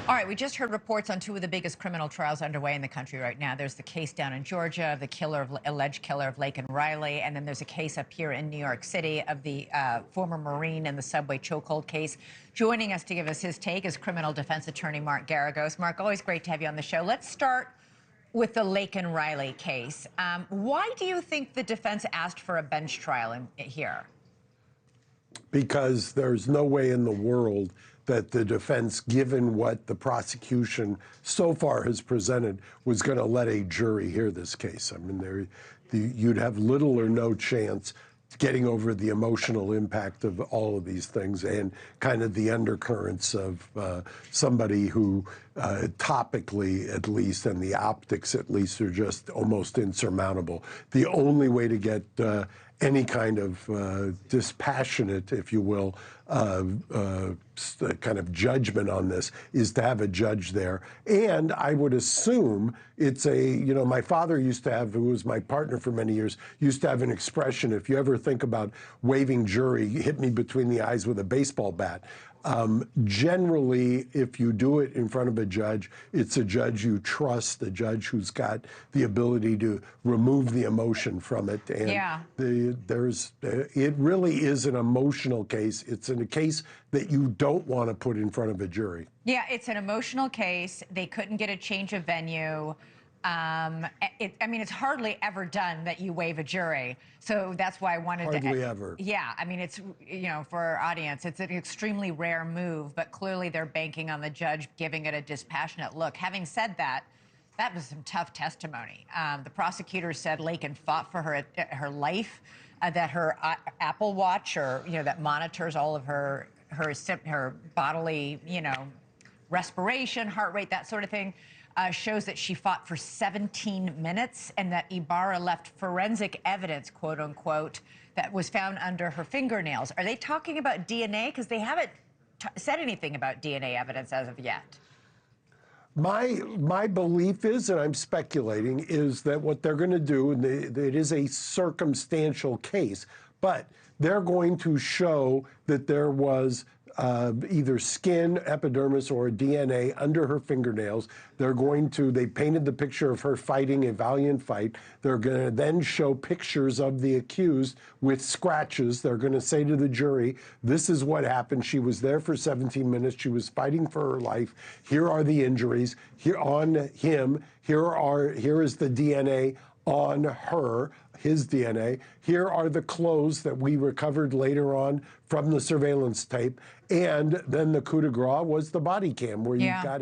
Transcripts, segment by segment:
All right, we just heard reports on two of the biggest criminal trials underway in the country right now. There's the case down in Georgia of the alleged killer of Laken Riley, and then there's a case up here in New York City of the former Marine in the subway chokehold case. Joining us to give us his take is criminal defense attorney Mark Geragos. Mark, always great to have you on the show. Let's start with the Laken Riley case. Why do you think the defense asked for a bench trial here? Because there's no way in the world that the defense, given what the prosecution so far has presented, was going to let a jury hear this case. I mean, you'd have little or no chance getting over the emotional impact of all of these things and kind of the undercurrents of somebody who topically at least and the optics at least are just almost insurmountable. The only way to get any kind of dispassionate, if you will, kind of judgment on this is to have a judge there. And I would assume it's my father used to have, who was my partner for many years, used to have an expression, if you ever think about waiving jury, hit me between the eyes with a baseball bat. Generally, if you do it in front of a judge, it's a judge you trust, a judge who's got the ability to remove the emotion from it. And yeah. It really is an emotional case. It's a case that you don't want to put in front of a jury. Yeah, it's an emotional case. They couldn't get a change of venue. I mean, it's hardly ever done that you waive a jury. So that's why I wanted to... Hardly ever. Yeah, I mean, it's, for our audience, it's an extremely rare move, but clearly they're banking on the judge giving it a dispassionate look. Having said that, that was some tough testimony. The prosecutor said Laken fought for her life, that her Apple Watch, or, that monitors all of her bodily, respiration, heart rate, that sort of thing, shows that she fought for 17 minutes and that Ibarra left forensic evidence, quote unquote, that was found under her fingernails. Are they talking about DNA? Because they haven't said anything about DNA evidence as of yet. My belief is, and I'm speculating, is that what they're going to do, and it is a circumstantial case, but they're going to show that there was either skin, epidermis, or DNA under her fingernails. They painted the picture of her fighting a valiant fight. They're going to then show pictures of the accused with scratches. They're going to say to the jury, this is what happened. She was there for 17 minutes. She was fighting for her life. Here are the injuries. Here on him. Here is the DNA on her, his DNA. Here are the clothes that we recovered later on from the surveillance tape. And then the coup de grace was the body cam, where you've got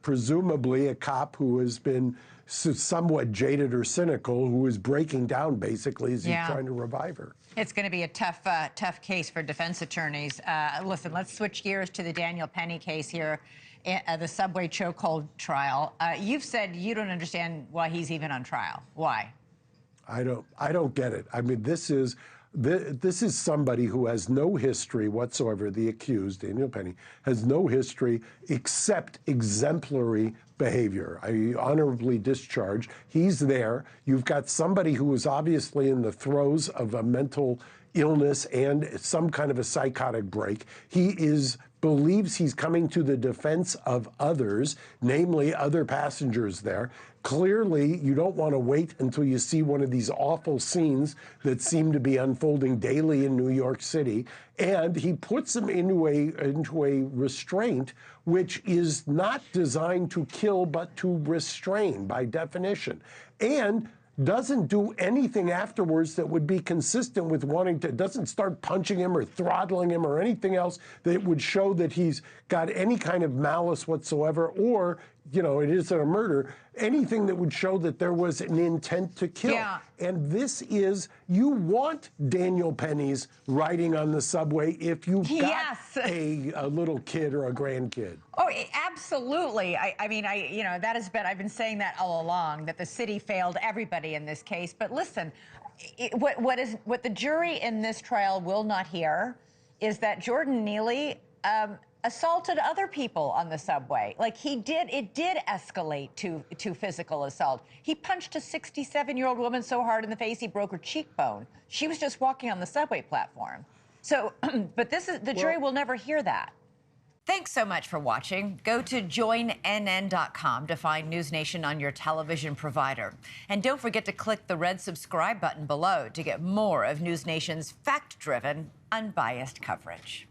presumably a cop who has been somewhat jaded or cynical, who is breaking down basically as he's trying to revive her. It's going to be a tough case for defense attorneys. Listen, let's switch gears to the Daniel Penny case here, the subway chokehold trial. You've said you don't understand why he's even on trial. Why? I don't get it. I mean, this is somebody who has no history whatsoever. The accused, Daniel Penny, has no history except exemplary behavior. Honorably discharged. He's there. You've got somebody who is obviously in the throes of a mental illness and some kind of a psychotic break. He believes he's coming to the defense of others, namely other passengers there. Clearly, you don't want to wait until you see one of these awful scenes that seem to be unfolding daily in New York City. And he puts them into a restraint which is not designed to kill, but to restrain by definition. And doesn't do anything afterwards that would be consistent with doesn't start punching him or throttling him or anything else that would show that he's got any kind of malice whatsoever, or, it isn't a murder, anything that would show that there was an intent to kill. Yeah. And you want Daniel Penny's riding on the subway if you've got a little kid or a grandkid. Oh, absolutely. I mean, I've been saying that all along, that the city failed everybody in this case. But listen, what the jury in this trial will not hear is that Jordan Neely assaulted other people on the subway. Like it did escalate to physical assault. He punched a 67-year-old woman so hard in the face he broke her cheekbone. She was just walking on the subway platform. So, but the jury will never hear that. Thanks so much for watching. Go to joinnn.com to find NewsNation on your television provider. And don't forget to click the red subscribe button below to get more of NewsNation's fact-driven, unbiased coverage.